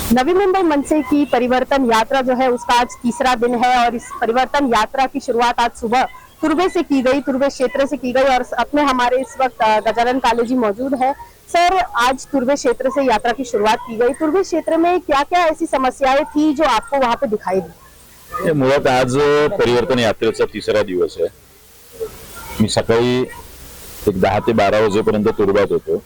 नवी मुंबई मनसे की परिवर्तन यात्रा जो है उसका आज तीसरा दिन है और इस परिवर्तन यात्रा की शुरुआत आज सुबह तुर्बे से की गई, तुर्बे क्षेत्र से की गई और अपने हमारे इस वक्त गजानन काले जी मौजूद है। सर, आज तुर्बे क्षेत्र से यात्रा की शुरुआत की गई। तुर्बे क्षेत्र में क्या क्या ऐसी समस्याएं थी जो आपको वहां पे दिखाई दी? मुळात आज परिवर्तन यात्रेचा तिसरा दिवस आहे। मी सकाळी एक 10 ते 12 वाजेपर्यंत तुर्ब्यात होतो।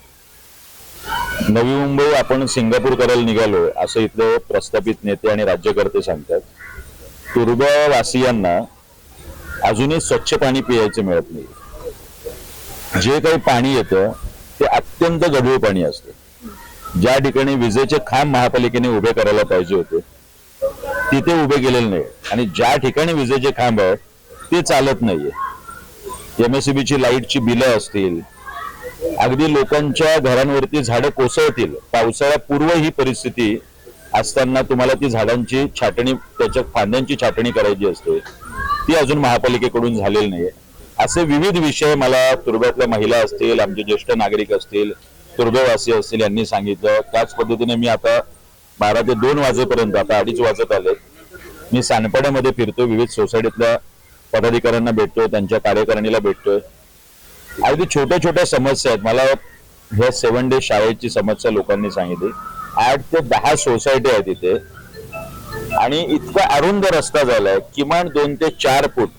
नवी मुंबई आपण सिंगापूर करायला निघालो असं इथले प्रस्थापित नेते आणि राज्यकर्ते सांगतात। तुर्बवासियांना अजूनही स्वच्छ पाणी प्यायचं मिळत नाही। जे काही पाणी येतं ते अत्यंत गढूळ पाणी असतं। ज्या ठिकाणी विजेचे खांब महापालिकेने उभे करायला पाहिजे होते तिथे उभे केलेले नाही आणि ज्या ठिकाणी विजेचे खांब आहेत ते चालत नाहीये। एमएससीबीची लाईटची बिलं असतील, अगदी लोकांच्या घरांवरती झाडं कोसळतील, पावसाळ्यापूर्व ही परिस्थिती असताना तुम्हाला ती झाडांची छाटणी, त्याच्या फांद्यांची छाटणी करायची असते, ती अजून महापालिकेकडून झालेली नाहीये। असे विविध विषय मला तुर्ब्यातल्या महिला असतील, आमचे ज्येष्ठ नागरिक असतील, तुर्बेवासी असतील यांनी सांगितलं। त्याच पद्धतीने मी आता 12 ते 2 वाजेपर्यंत, आता 2:30 वाजत आले, मी सानपाड्यामध्ये फिरतो, विविध सोसायटीतल्या पदाधिकाऱ्यांना भेटतोय, त्यांच्या कार्यकारिणीला भेटतोय। अगदी छोट्या छोट्या समस्या आहेत। मला हे 7 डे शाळेची समस्या लोकांनी सांगितली। 8 ते 10 सोसायटी आहेत इथे आणि इतका अरुंद रस्ता झालाय, किमान 2 ते 4 फूट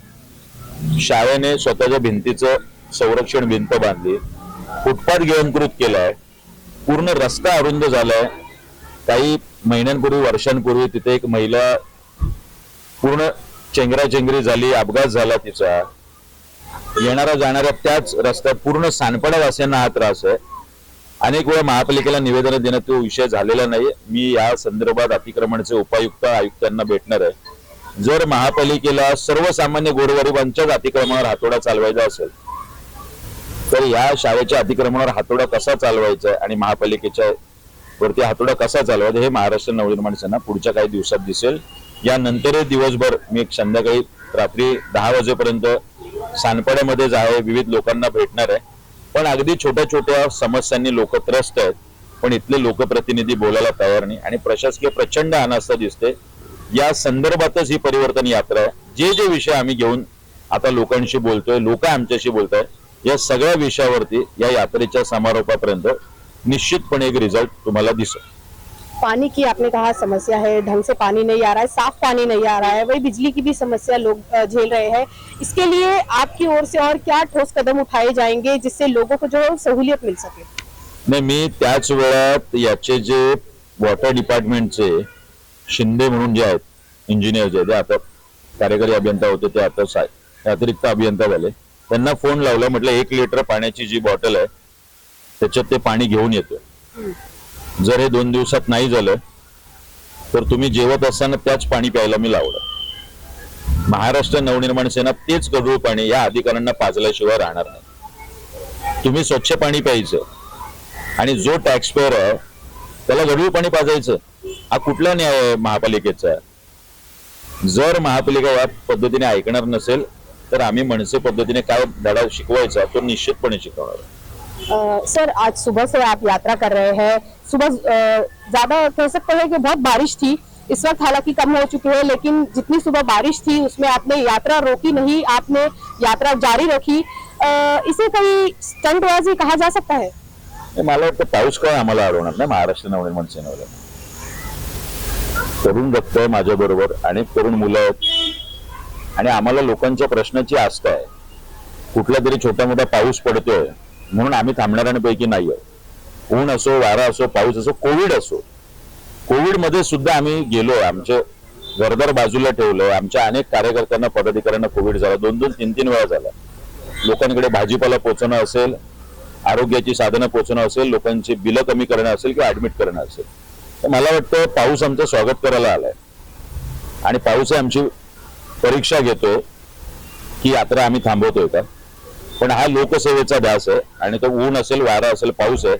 शाळेने स्वतःच्या भिंतीचं संरक्षण भिंत बांधली, फुटपाथ गिळंकृत केलाय, पूर्ण रस्ता अरुंद झालाय। काही महिन्यांपूर्वी, वर्षांपूर्वी तिथे एक महिला पूर्ण चेंगराचेंगरी झाली, अपघात झाला तिचा। येणारा जाणाऱ्या त्याच रस्त्यात पूर्ण सानपाडावासियांना हा त्रास आहे। अनेक वेळा महापालिकेला निवेदन देण्यात तो विषय झालेला नाही। मी या संदर्भात अतिक्रमणाचे उपायुक्त आयुक्तांना भेटणार आहे। जर महापालिकेला सर्वसामान्य गोरगरिबांच्याच अतिक्रमणावर हातोडा चालवायचा असेल तर या शाळेच्या अतिक्रमणावर हातोडा कसा चालवायचा आणि महापालिकेच्या वरती हातोडा कसा चालवायचा हे महाराष्ट्र नवनिर्माण सेना पुढच्या काही दिवसात दिसेल। यानंतर दिवसभर मी एक संध्याकाळी रात्री 10 वाजेपर्यंत सानपाड्यामध्ये जावे, विविध लोकांना भेटणार आहे। पण अगदी छोट्या छोट्या समस्यांनी लोक त्रस्त आहेत, पण इथले लोकप्रतिनिधी बोलायला तयार नाही आणि प्रशासकीय प्रचंड अनास्था दिसते। या संदर्भातच ही परिवर्तन यात्रा आहे। जे जे विषय आम्ही घेऊन आता लोकांशी बोलतोय, लोक आमच्याशी बोलतायत, या सगळ्या विषयावरती या यात्रेच्या समारोपापर्यंत निश्चितपणे एक रिझल्ट तुम्हाला दिसेल। पानी की आपने कहा समस्या है, ढंग से पानी नहीं आ रहा है, साफ पानी नहीं आ रहा है, वही बिजली की भी समस्या लोग झेल रहे हैं। इसके लिए आपकी ओर से और क्या ठोस कदम उठाए जाएंगे जिससे लोगों को जो है सहूलियत मिल सके? नाही, मी त्याच वेळात याचे जे वॉटर डिपार्टमेंटचे शिंदे म्हणून जे आहेत इंजिनियर, जे आता कार्यकारी अभियंता होते ते आता अतिरिक्त अभियंता झाले, त्यांना फोन लावला, म्हटलं 1 लिटर पाण्याची जी बॉटल आहे त्याच्यात ते पाणी घेऊन येतो। जर हे 2 दिवसात नाही झालं तर तुम्ही जेवत असताना त्याच पाणी प्यायला मी लावलं। महाराष्ट्र नवनिर्माण सेना तेच गढूळ पाणी या अधिकाऱ्यांना पाजल्याशिवाय राहणार नाही। तुम्ही स्वच्छ पाणी प्यायचं आणि जो टॅक्स पेअर आहे त्याला गढूळ पाणी पाजायचं, हा कुठला न्याय आहे महापालिकेचा? जर महापालिका या पद्धतीने ऐकणार नसेल तर आम्ही मनसे पद्धतीने काय धडा शिकवायचा तो निश्चितपणे शिकवणार। सर, आज सुबह से आप यात्रा कर रहे हैं। सुबह ज्यादा कह सकते हैं कि बहुत बारिश थी, इस वक्त हालांकि कम हो चुकी है, लेकिन जितनी सुबह बारिश थी उसमें आपने यात्रा रोकी नहीं, आपने यात्रा जारी रखी। इसे कहीं स्टंटबाजी कहा जा सकता है? मला वाटतं पाऊस काय आम्हाला अडवणार नाही। महाराष्ट्र नवनिर्माण सेनेवर तरुण रक्त आहे, माझ्या बरोबर अनेक तरुण मुलं आहेत आणि आम्हाला लोकांच्या प्रश्नाची आस्था आहे। कुठला तरी छोटा मोठा पाऊस पडतोय म्हणून आम्ही थांबणाऱ्यांपैकी नाहीये। ऊन असो, वारा असो, पाऊस असो, कोविड असो, कोविड मध्ये सुद्धा आम्ही गेलो, आमचे घरदार बाजूला ठेवलं, आमच्या अनेक कार्यकर्त्यांना, पदाधिकाऱ्यांना कोविड झाला, 2-2, 3-3 वेळा झाला। लोकांकडे भाजीपाला पोहोचणं असेल, आरोग्याची साधनं पोहोचणं असेल, लोकांची बिलं कमी करणं असेल किंवा ऍडमिट करणं असेल, तर मला वाटतं पाऊस आमचं स्वागत करायला आलाय आणि पाऊस आमची परीक्षा घेतो की यात्रा आम्ही थांबवतोय का। पण हा लोकसेवेचा ध्यास आहे आणि तो ऊन असेल, वारा असेल, पाऊस आहे,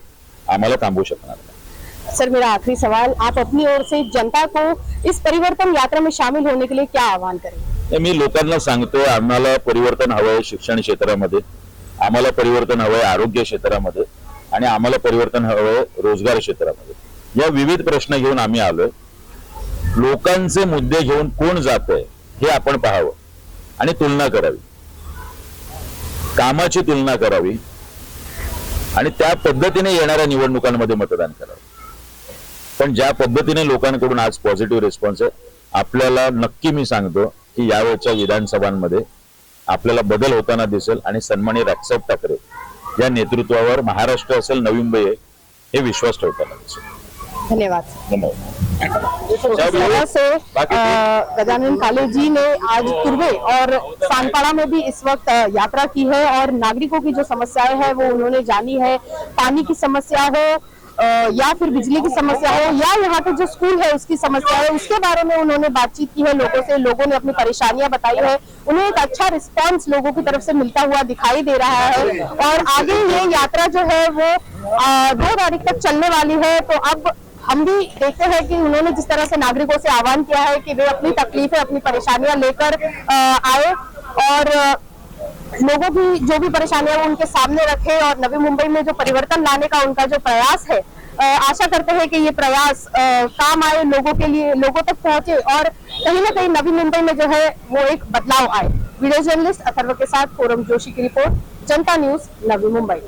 आम्हाला थांबवू शकणार नाही। सर, मेरा आखिरी सवाल, आप अपनी ओर से जनता को इस परिवर्तन यात्रा में शामिल होने के लिए क्या आह्वान करेंगे? मी लोकांना सांगतोय, आम्हाला परिवर्तन हवंय शिक्षण क्षेत्रामध्ये, आम्हाला परिवर्तन हवंय आरोग्य क्षेत्रामध्ये आणि आम्हाला परिवर्तन हवंय रोजगार क्षेत्रामध्ये। या विविध प्रश्न घेऊन आम्ही आलोय. लोकांचे मुद्दे घेऊन कोण जातंय हे आपण पाहावं आणि तुलना करावी, कामाची तुलना करावी आणि त्या पद्धतीने येणाऱ्या निवडणुकांमध्ये मतदान करावं. पण ज्या पद्धतीने लोकांकडून आज पॉझिटिव्ह रिस्पॉन्स आहे, आपल्याला नक्की मी सांगतो की यावेळच्या विधानसभांमध्ये आपल्याला बदल होताना दिसेल आणि सन्माननीय राजसाहेब ठाकरे या नेतृत्वावर महाराष्ट्र असेल, नवी मुंबई आहे, हे विश्वास ठेवताना दिसेल. धन्यवाद. धन्यवाद. तो इस तरह से गजानन काले जी ने आज तुर्वे और सानपाड़ा में भी इस वक्त यात्रा की है और नागरिकों की जो समस्याएं हैं वो उन्होंने जानी है. पानी की समस्या हो या फिर बिजली की समस्या हो या यहाँ पे जो स्कूल है उसकी समस्या है, उसके बारे में उन्होंने बातचीत की है लोगों से. लोगों ने अपनी परेशानियां बताई है. उन्हें एक अच्छा रिस्पांस लोगों की तरफ से मिलता हुआ दिखाई दे रहा है और आगे ये यात्रा जो है वो 2 तारीख तक चलने वाली है. तो अब हम भी देखते हैं कि उन्होंने जिस तरह से नागरिकों से आह्वान किया है कि वे अपनी तकलीफें, अपनी परेशानियां लेकर आए और लोगों की जो भी परेशानियां वो उनके सामने रखे और नवी मुंबई में जो परिवर्तन लाने का उनका जो प्रयास है, आशा करते हैं कि ये प्रयास काम आए, लोगों के लिए, लोगों तक पहुंचे और कहीं ना कहीं नवी मुंबई में जो है वो एक बदलाव आए. वीडियो जर्नलिस्ट अथर्व के साथ फोरम जोशी की रिपोर्ट, जनता न्यूज, नवी मुंबई.